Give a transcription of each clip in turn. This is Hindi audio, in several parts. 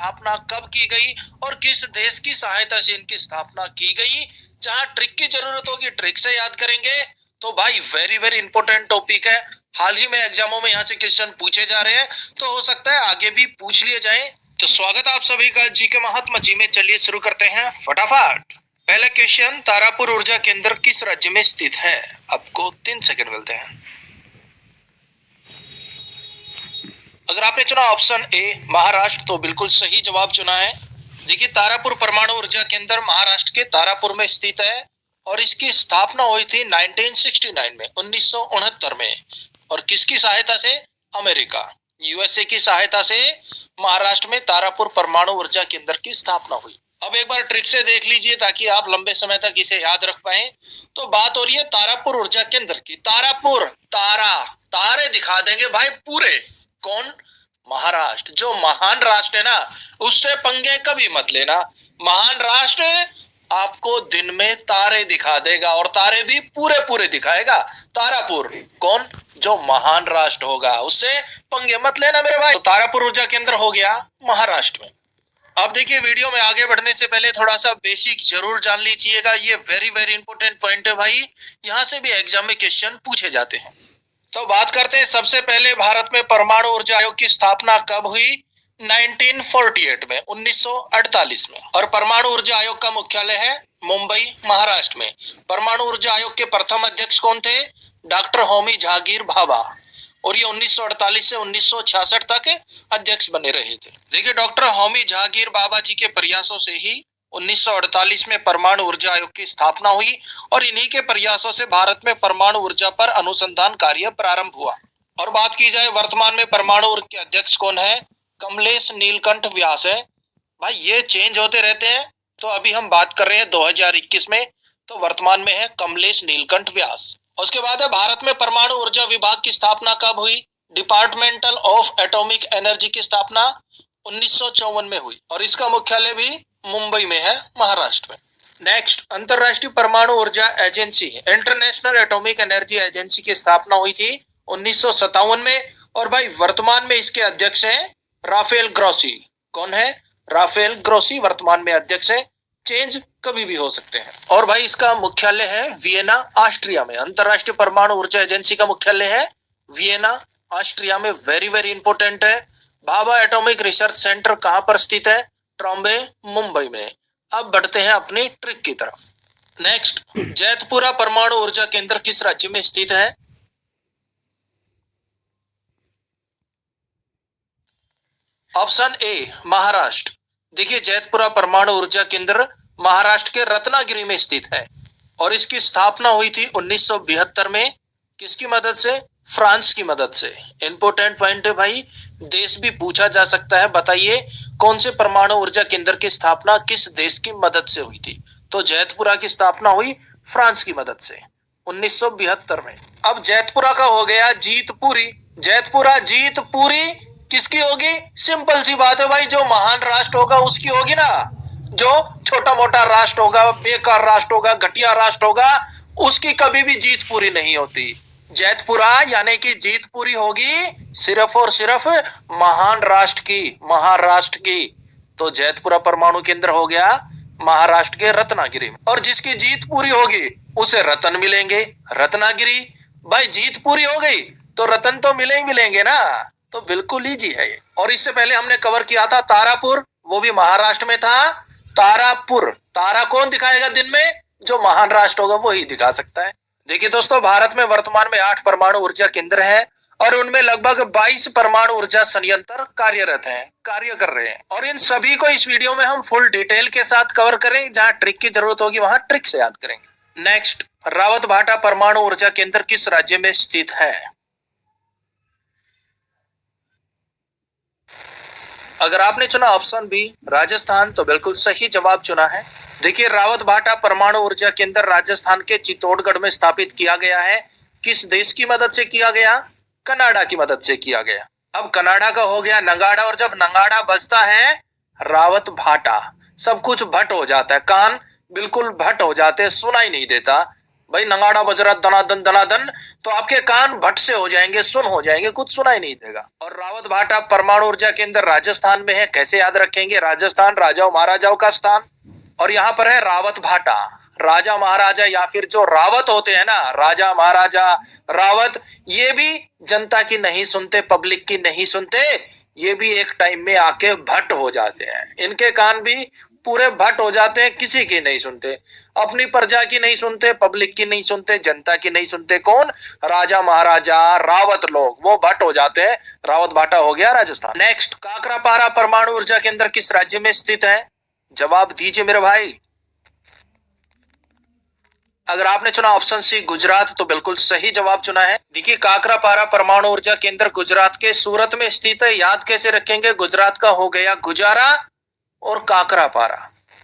स्थापना कब की गई और किस देश की सहायता से इनकी स्थापना की गई। जहां ट्रिक की जरूरत होगी ट्रिक से याद करेंगे। तो भाई वेरी वेरी इंपॉर्टेंट टॉपिक है। हाल ही में एग्जामों में यहाँ से क्वेश्चन पूछे जा रहे हैं, तो हो सकता है आगे भी पूछ लिए जाए। तो स्वागत आप सभी का जी के महात्मा जी में। चलिए शुरू करते हैं फटाफट। पहला क्वेश्चन, तारापुर ऊर्जा केंद्र किस राज्य में स्थित है। आपको 3 सेकंड मिलते हैं। अगर आपने चुना ऑप्शन ए महाराष्ट्र तो बिल्कुल सही जवाब चुना है। देखिए तारापुर परमाणु ऊर्जा केंद्र महाराष्ट्र के तारापुर में स्थित है और इसकी स्थापना हुई थी 1969 में 1969 में। और किसकी सहायता से? अमेरिका यूएसए की सहायता से महाराष्ट्र में तारापुर परमाणु ऊर्जा केंद्र की स्थापना हुई। अब एक बार ट्रिक से देख लीजिए ताकि आप लंबे समय तक इसे याद रख पाए। तो बात हो रही है तारापुर ऊर्जा केंद्र की। तारापुर, तारा, तारे दिखा देंगे भाई पूरे। कौन? महाराष्ट्र। जो महान राष्ट्र है ना, उससे पंगे कभी मत लेना। महान राष्ट्र आपको दिन में तारे दिखा देगा और तारे भी पूरे पूरे दिखाएगा। तारापुर कौन? जो महान राष्ट्र होगा, उससे पंगे मत लेना मेरे भाई। तो तारापुर ऊर्जा केंद्र हो गया महाराष्ट्र में। अब देखिए वीडियो में आगे बढ़ने से पहले थोड़ा सा बेसिक जरूर जान लीजिएगा। ये वेरी वेरी इंपॉर्टेंट पॉइंट है भाई, यहाँ से भी एग्जाम में क्वेश्चन पूछे जाते हैं। तो बात करते हैं सबसे पहले भारत में परमाणु ऊर्जा आयोग की स्थापना कब हुई? 1948 में 1948 में। और परमाणु ऊर्जा आयोग का मुख्यालय है मुंबई महाराष्ट्र में। परमाणु ऊर्जा आयोग के प्रथम अध्यक्ष कौन थे? डॉक्टर होमी जहांगीर भाभा। और ये 1948 से 1966 तक अध्यक्ष बने रहे थे। देखिए डॉक्टर होमी जहांगीर भाभा जी के प्रयासों से ही 1948 में परमाणु ऊर्जा आयोग की स्थापना हुई और इन्हीं के प्रयासों से भारत में परमाणु ऊर्जा पर अनुसंधान कार्य प्रारंभ हुआ। और बात की जाए वर्तमान में परमाणु ऊर्जा के अध्यक्ष कौन है? कमलेश नीलकंठ व्यास है। भाई ये चेंज होते रहते हैं, तो अभी हम बात कर रहे हैं 2021 में, तो वर्तमान में है कमलेश नीलकंठ व्यास। उसके बाद है भारत में परमाणु ऊर्जा विभाग की स्थापना कब हुई? डिपार्टमेंटल ऑफ एटॉमिक एनर्जी की स्थापना 1954 में हुई और इसका मुख्यालय भी मुंबई में है महाराष्ट्र में। नेक्स्ट, अंतरराष्ट्रीय परमाणु ऊर्जा agency international atomic energy agency की स्थापना हुई थी 1957 में और भाई वर्तमान में इसके अध्यक्ष हैं राफेल ग्रोसी। कौन है? राफेल ग्रोसी वर्तमान में अध्यक्ष है। चेंज कभी भी हो सकते हैं। और भाई इसका मुख्यालय है वियना ऑस्ट्रिया में। अंतरराष्ट्रीय परमाणु ऊर्जा एजेंसी का मुख्यालय है वियना ऑस्ट्रिया में। वेरी वेरी इंपॉर्टेंट है। भाभा एटॉमिक रिसर्च सेंटर कहां पर स्थित है? ट्रॉम्बे मुंबई में। अब बढ़ते हैं अपनी ट्रिक की तरफ। नेक्स्ट, जैतपुरा परमाणु ऊर्जा केंद्र किस राज्य में स्थित है? Option A Maharashtra. देखिए जैतपुरा परमाणु ऊर्जा केंद्र महाराष्ट्र के रत्नागिरी में स्थित है और इसकी स्थापना हुई थी 1972 में। किसकी मदद से? फ्रांस की मदद से। इंपोर्टेंट पॉइंट है भाई, देश भी पूछा जा सकता है। बताइए कौन से परमाणु ऊर्जा केंद्र की स्थापना किस देश की मदद से हुई थी? तो जैतपुरा की स्थापना हुई फ्रांस की मदद से 1972 में। अब जैतपुरा का हो गया जीतपुरी। जैतपुरा जीतपुरी किसकी होगी? सिंपल सी बात है भाई, जो महान राष्ट्र होगा उसकी होगी ना। जो छोटा मोटा राष्ट्र होगा, बेकार राष्ट्र होगा, घटिया राष्ट्र होगा, उसकी कभी भी जीत पूरी नहीं होती। जैतपुरा यानी कि जीत पूरी होगी सिर्फ और सिर्फ महान राष्ट्र की, महाराष्ट्र की। तो जैतपुरा परमाणु केंद्र हो गया महाराष्ट्र के रत्नागिरी में और जिसकी जीत पूरी होगी उसे रतन मिलेंगे रत्नागिरी। भाई जीत पूरी हो गई तो रतन तो मिले ही मिलेंगे ना। तो बिल्कुल इजी है ये। और इससे पहले हमने कवर किया था तारापुर, वो भी महाराष्ट्र में था। तारापुर, तारा कौन दिखाएगा दिन में? जो महान राष्ट्र होगा वो ही दिखा सकता है। देखिए दोस्तों, भारत में वर्तमान में 8 परमाणु ऊर्जा केंद्र हैं और उनमें लगभग 22 परमाणु ऊर्जा संयंत्र कार्यरत हैं, कार्य कर रहे हैं। और इन सभी को इस वीडियो में हम फुल डिटेल के साथ कवर करें। जहां ट्रिक की जरूरत होगी वहां ट्रिक से याद करेंगे। नेक्स्ट, रावत भाटा परमाणु ऊर्जा केंद्र किस राज्य में स्थित है? अगर आपने चुना ऑप्शन बी राजस्थान तो बिल्कुल सही जवाब चुना है। देखिए रावत भाटा परमाणु ऊर्जा केंद्र राजस्थान के चित्तौड़गढ़ में स्थापित किया गया है। किस देश की मदद से किया गया? कनाडा की मदद से किया गया। अब कनाडा का हो गया नगाड़ा और जब नगाड़ा बजता है रावत भाटा, सब कुछ भट हो जाता है, कान बिल्कुल भट हो जाते हैं, सुनाई नहीं देता। भाई नगाड़ा बज रहा दनादन दनादन, तो आपके कान भट से हो जाएंगे, सुन हो जाएंगे, कुछ सुनाई नहीं देगा। और रावत भाटा परमाणु ऊर्जा केंद्र राजस्थान में है, कैसे याद रखेंगे? राजस्थान राजाओं महाराजाओं का स्थान, और यहाँ पर है रावत भाटा। राजा महाराजा या फिर जो रावत होते हैं ना, राजा महाराजा रावत, ये भी जनता की नहीं सुनते, पब्लिक की नहीं सुनते, ये भी एक टाइम में आके भट्ट हो जाते हैं। इनके कान भी पूरे भट्ट हो जाते हैं, किसी की नहीं सुनते, अपनी प्रजा की नहीं सुनते, पब्लिक की नहीं सुनते, जनता की नहीं सुनते। कौन? राजा महाराजा रावत लोग, वो भट्ट हो जाते हैं। रावत भाटा हो गया राजस्थान। नेक्स्ट, काकरापारा परमाणु ऊर्जा केंद्र किस राज्य में स्थित है? जवाब दीजिए मेरे भाई। अगर आपने चुना ऑप्शन सी गुजरात, तो बिल्कुल सही जवाब चुना है। देखिए काकरापारा परमाणु ऊर्जा केंद्र गुजरात के सूरत में स्थित है। याद कैसे रखेंगे? गुजरात का हो गया गुजारा और काकरापारा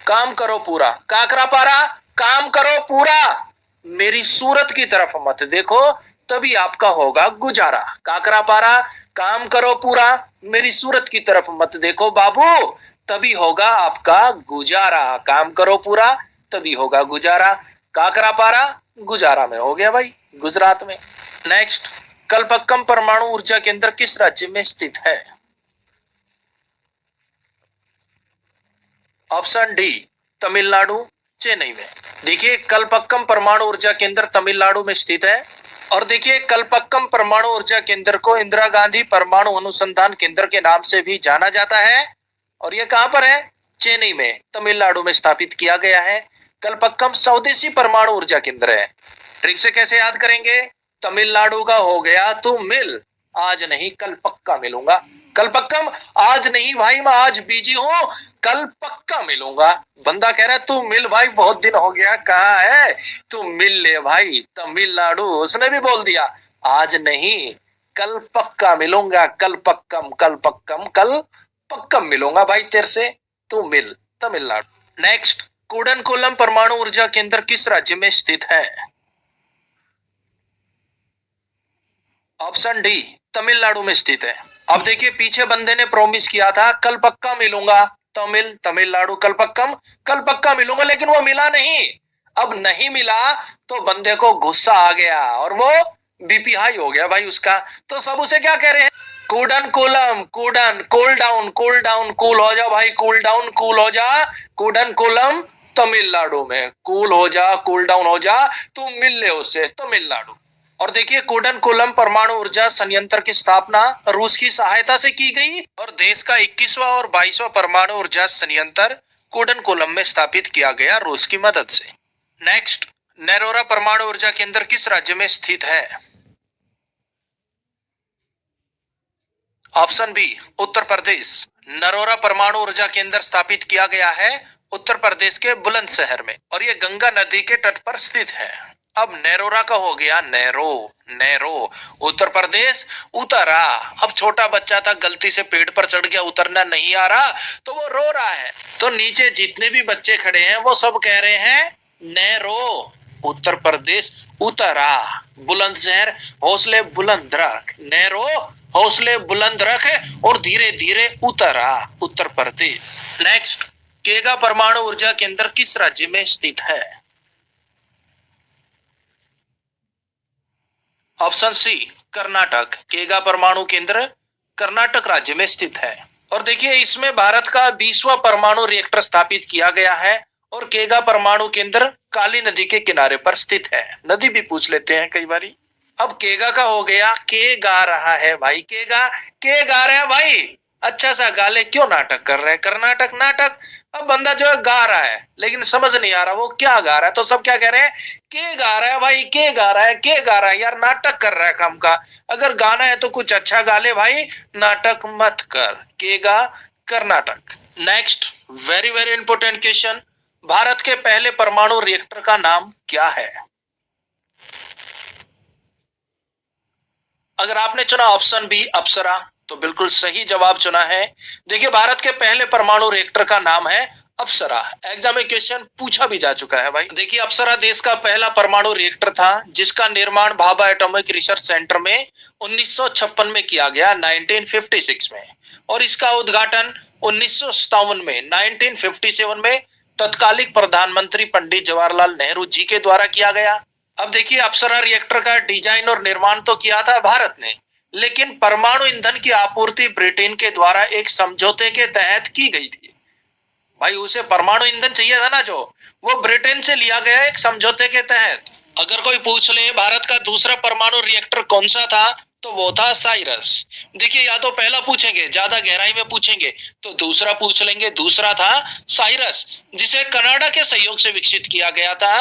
काम करो पूरा। काकरापारा काम करो पूरा, मेरी सूरत की तरफ मत देखो, तभी आपका होगा गुजारा। काकरापारा काम करो पूरा, मेरी सूरत की तरफ मत देखो बाबू, तभी होगा आपका गुजारा। काम करो पूरा, तभी होगा गुजारा। काकरापारा गुजारा में हो गया भाई, गुजरात में। नेक्स्ट, कलपक्कम परमाणु ऊर्जा केंद्र किस राज्य में स्थित है? ऑप्शन डी तमिलनाडु, चेन्नई में। देखिए कलपक्कम परमाणु ऊर्जा केंद्र तमिलनाडु में स्थित है। और देखिए कलपक्कम परमाणु ऊर्जा केंद्र को इंदिरा गांधी परमाणु अनुसंधान केंद्र के नाम से भी जाना जाता है। और ये कहां पर है? चेन्नई में, तमिलनाडु में स्थापित किया गया है। कलपक्कम स्वदेशी परमाणु ऊर्जा केंद्र है। ट्रिक से कैसे याद करेंगे? तमिलनाडु का हो गया तू मिल, आज नहीं कल पक्का मिलूंगा। कलपक्कम आज नहीं भाई, मैं आज बिजी हूँ, कल पक्का मिलूंगा। बंदा कह रहा है तू मिल भाई, बहुत दिन हो गया, कहाँ है? तू मिल ले भाई। तमिलनाडु, उसने भी बोल दिया आज नहीं कल पक्का मिलूंगा, कल पक्कम कल पक्कम कल पक्कम मिलूंगा भाई तेरे से, तू मिल। तमिलनाडु। नेक्स्ट, कूडनकुलम परमाणु ऊर्जा केंद्र किस राज्य में स्थित है? ऑप्शन डी तमिलनाडु में स्थित है। अब देखिए पीछे बंदे ने प्रॉमिस किया था कल पक्का मिलूंगा, तमिलनाडु कल पक्का मिलूंगा, लेकिन वो मिला नहीं। अब नहीं मिला तो बंदे को गुस्सा आ गया और वो बीपी हाई हो गया भाई उसका। तो सब उसे क्या कह रहे हैं? कूडनकुलम, कूडन कूल डाउन कूल हो जा भाई, कूल डाउन कूल हो जा। कूडनकुलम तमिलनाडु में, कूल हो जा, कूल डाउन हो जा, तू मिल ले उससे, तमिलनाडु। और देखिए कूडनकुलम परमाणु ऊर्जा संयंत्र की स्थापना रूस की सहायता से की गई और देश का 21वां और 22वां परमाणु ऊर्जा संयंत्र कूडनकुलम में स्थापित किया गया रूस की मदद से। नेक्स्ट, नरोरा परमाणु ऊर्जा केंद्र किस राज्य में स्थित है? Option B Uttar Pradesh. नरोरा परमाणु ऊर्जा केंद्र स्थापित किया गया है उत्तर प्रदेश के बुलंदशहर में और ये गंगा नदी के तट पर स्थित है। अब नरोरा का हो गया नैरो, उत्तर प्रदेश उतरा। अब छोटा बच्चा था, गलती से पेड़ पर चढ़ गया, उतरना नहीं आ रहा तो वो रो रहा है। तो नीचे जितने भी बच्चे खड़े हैं वो सब कह रहे हैं नैरो, उत्तर प्रदेश उतरा। बुलंदशहर हौसले बुलंद रख, नैरो हौसले बुलंद रख और धीरे धीरे उतरा, उत्तर प्रदेश। नेक्स्ट, केगा परमाणु ऊर्जा केंद्र किस राज्य में स्थित है? Option C Karnataka. केगा परमाणु केंद्र कर्नाटक राज्य में स्थित है। और देखिए इसमें भारत का 20वां परमाणु रिएक्टर स्थापित किया गया है और केगा परमाणु केंद्र काली नदी के किनारे पर स्थित है। नदी भी पूछ लेते हैं कई बारी। अब केगा का हो गया के गा रहा है भाई, के गा रहा है भाई, अच्छा सा गा ले, क्यों नाटक कर रहे हैं? कर्नाटक नाटक। अब बंदा जो है गा रहा है लेकिन समझ नहीं आ रहा वो क्या गा रहा है, तो सब क्या कह रहे हैं? के गा रहा है भाई, के गा रहा है, के गा रहा है, यार नाटक कर रहा है काम का। अगर गाना है तो कुछ अच्छा गा ले भाई, नाटक मत कर। के गा Karnataka. Next, very very important question, Bharat के पहले परमाणु रिएक्टर का नाम क्या है? अगर आपने चुना ऑप्शन बी अप्सरा, तो बिल्कुल सही जवाब चुना है। देखिए भारत के पहले परमाणु रिएक्टर का नाम है अप्सरा। एग्जाम में क्वेश्चन पूछा भी जा चुका है भाई। देखिए अप्सरा देश का पहला परमाणु रिएक्टर था जिसका निर्माण भाभा एटॉमिक रिसर्च सेंटर में 1956 में किया गया, 1956 में। और इसका उद्घाटन 1957 में, 1957 में तत्कालिक प्रधानमंत्री पंडित जवाहरलाल नेहरू जी के द्वारा किया गया। अब देखिए, अप्सरा रिएक्टर का डिजाइन और निर्माण तो किया था भारत ने, लेकिन परमाणु ईंधन की आपूर्ति ब्रिटेन के द्वारा एक समझौते के तहत की गई थी। भाई उसे परमाणु ईंधन चाहिए था ना, जो वो ब्रिटेन से लिया गया एक समझौते के तहत। अगर कोई पूछ ले भारत का दूसरा परमाणु रिएक्टर कौन सा था, तो वो था साइरस। देखिए, या तो पहला पूछेंगे, ज्यादा गहराई में पूछेंगे तो दूसरा पूछ लेंगे। दूसरा था साइरस, जिसे कनाडा के सहयोग से विकसित किया गया था।